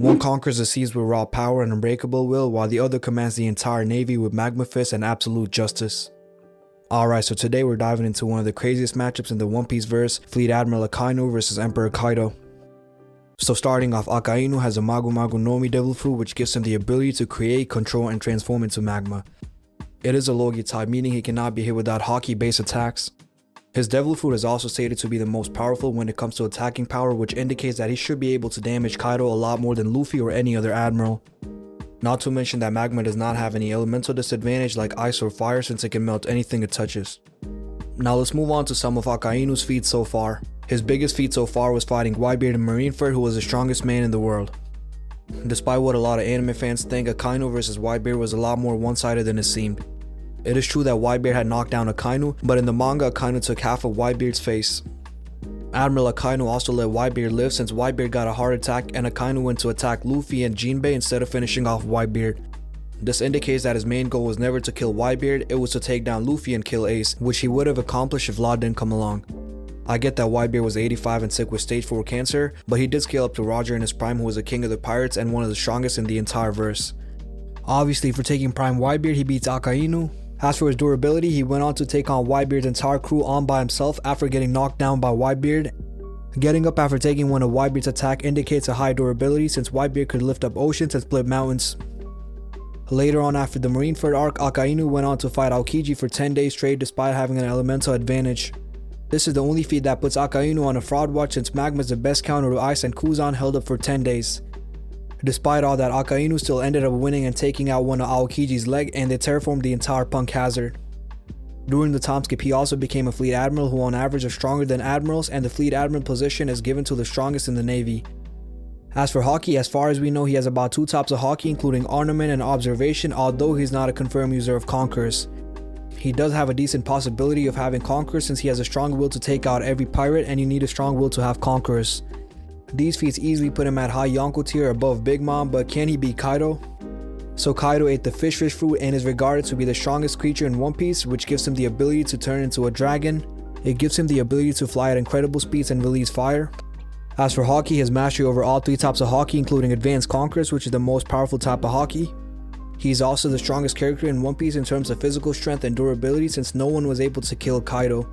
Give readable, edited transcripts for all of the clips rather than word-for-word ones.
One conquers the seas with raw power and unbreakable will, while the other commands the entire navy with magma fists and absolute justice. Alright, so today we're diving into one of the craziest matchups in the One Piece verse, Fleet Admiral Akainu versus Emperor Kaido. So starting off, Akainu has a Magu Magu no Mi Devil Fruit, which gives him the ability to create, control, and transform into magma. It is a Logi type, meaning he cannot be hit without Haki based attacks. His Devil Fruit is also stated to be the most powerful when it comes to attacking power, which indicates that he should be able to damage Kaido a lot more than Luffy or any other admiral. Not to mention that magma does not have any elemental disadvantage like ice or fire, since it can melt anything it touches. Now let's move on to some of Akainu's feats so far. His biggest feat so far was fighting Whitebeard in Marineford, who was the strongest man in the world. Despite what a lot of anime fans think, Akainu versus Whitebeard was a lot more one-sided than it seemed. It is true that Whitebeard had knocked down Akainu, but in the manga Akainu took half of Whitebeard's face. Admiral Akainu also let Whitebeard live, since Whitebeard got a heart attack and Akainu went to attack Luffy and Jinbei instead of finishing off Whitebeard. This indicates that his main goal was never to kill Whitebeard, it was to take down Luffy and kill Ace, which he would have accomplished if Law didn't come along. I get that Whitebeard was 85 and sick with stage 4 cancer, but he did scale up to Roger in his prime, who was the king of the pirates and one of the strongest in the entire verse. Obviously, for taking prime Whitebeard, he beats Akainu. As for his durability, he went on to take on Whitebeard's entire crew on by himself after getting knocked down by Whitebeard. Getting up after taking one of Whitebeard's attack indicates a high durability, since Whitebeard could lift up oceans and split mountains. Later on, after the Marineford arc, Akainu went on to fight Aokiji for 10 days straight despite having an elemental advantage. This is the only feat that puts Akainu on a fraud watch, since magma is the best counter to ice and Kuzan held up for 10 days. Despite all that, Akainu still ended up winning and taking out one of Aokiji's leg, and they terraformed the entire Punk Hazard. During the time skip, he also became a fleet admiral who on average are stronger than admirals, and the fleet admiral position is given to the strongest in the navy. As for Haki, as far as we know, he has about 2 types of Haki, including ornament and observation, although he's not a confirmed user of Conquerors. He does have a decent possibility of having Conquerors, since he has a strong will to take out every pirate, and you need a strong will to have Conquerors. These feats easily put him at high Yonko tier above Big Mom, but can he beat Kaido? So Kaido ate the fish fruit and is regarded to be the strongest creature in One Piece, which gives him the ability to turn into a dragon. It gives him the ability to fly at incredible speeds and release fire. As for Haki, his mastery over all 3 types of Haki, including Advanced Conquerors, which is the most powerful type of Haki. He's also the strongest character in One Piece in terms of physical strength and durability, since no one was able to kill Kaido.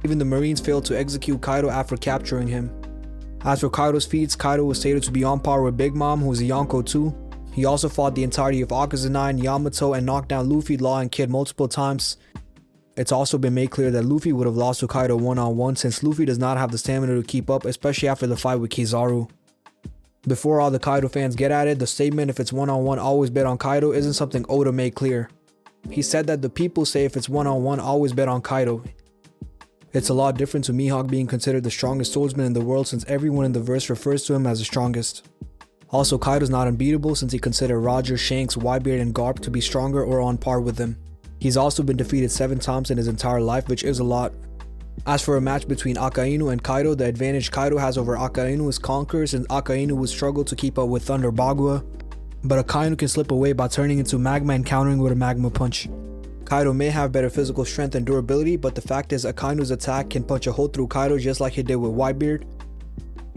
Even the Marines failed to execute Kaido after capturing him. As for Kaido's feats, Kaido was stated to be on par with Big Mom, who is a Yonko too. He also fought the entirety of Akazanai, Yamato, and knocked down Luffy, Law, and Kid multiple times. It's also been made clear that Luffy would have lost to Kaido one-on-one, since Luffy does not have the stamina to keep up, especially after the fight with Kizaru. Before all the Kaido fans get at it, the statement "if it's one-on-one, always bet on Kaido" isn't something Oda made clear. He said that the people say if it's one-on-one, always bet on Kaido. It's a lot different to Mihawk being considered the strongest swordsman in the world, since everyone in the verse refers to him as the strongest. Also, Kaido's not unbeatable, since he considered Roger, Shanks, Whitebeard, and Garp to be stronger or on par with him. He's also been defeated 7 times in his entire life, which is a lot. As for a match between Akainu and Kaido, the advantage Kaido has over Akainu is Conquerors, and Akainu would struggle to keep up with Thunder Bagua. But Akainu can slip away by turning into magma and countering with a magma punch. Kaido may have better physical strength and durability, but the fact is Akainu's attack can punch a hole through Kaido just like he did with Whitebeard.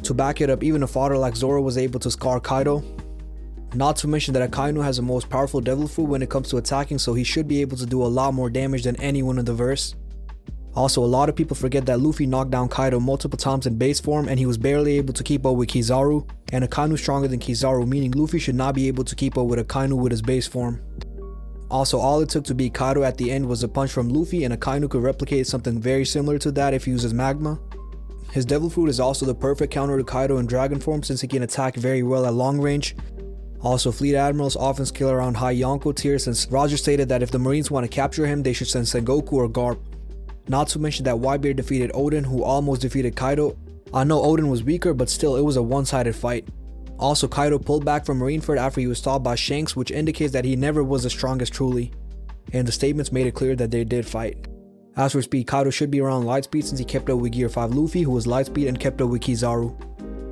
To back it up, even a fodder like Zoro was able to scar Kaido. Not to mention that Akainu has the most powerful Devil Fruit when it comes to attacking, so he should be able to do a lot more damage than anyone in the verse. Also, a lot of people forget that Luffy knocked down Kaido multiple times in base form, and he was barely able to keep up with Kizaru, and Akainu stronger than Kizaru, meaning Luffy should not be able to keep up with Akainu with his base form. Also, all it took to beat Kaido at the end was a punch from Luffy, and Akainu could replicate something very similar to that if he uses magma. His Devil Fruit is also the perfect counter to Kaido in dragon form, since he can attack very well at long range. Also, fleet admirals often skill around high Yonko tier, since Roger stated that if the Marines want to capture him, they should send Sengoku or Garp. Not to mention that Whitebeard defeated Oden, who almost defeated Kaido. I know Oden was weaker, but still, it was a one-sided fight. Also, Kaido pulled back from Marineford after he was stopped by Shanks, which indicates that he never was the strongest truly. And the statements made it clear that they did fight. As for speed, Kaido should be around Lightspeed, since he kept up with Gear 5 Luffy, who was Lightspeed and kept up with Kizaru.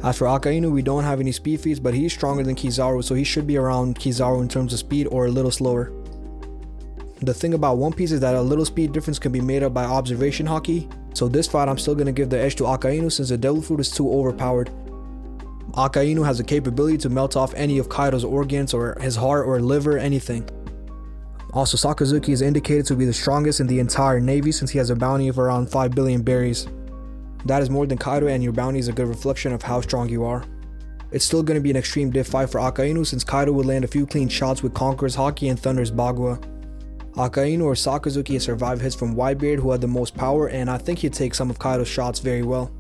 As for Akainu, we don't have any speed feats, but he's stronger than Kizaru, so he should be around Kizaru in terms of speed or a little slower. The thing about One Piece is that a little speed difference can be made up by observation Haki, so this fight I'm still going to give the edge to Akainu since the Devil Fruit is too overpowered. Akainu has the capability to melt off any of Kaido's organs or his heart or liver, anything. Also, Sakazuki is indicated to be the strongest in the entire navy since he has a bounty of around 5 billion berries. That is more than Kaido, and your bounty is a good reflection of how strong you are. It's still going to be an extreme diff fight for Akainu since Kaido would land a few clean shots with Conqueror's Haki and Thunder's Bagua. Akainu or Sakazuki has survived hits from Whitebeard, who had the most power, and I think he'd take some of Kaido's shots very well.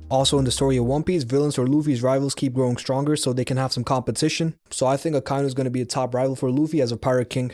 Also, in the story of One Piece, villains or Luffy's rivals keep growing stronger so they can have some competition, so I think Akainu is going to be a top rival for Luffy as a Pirate King.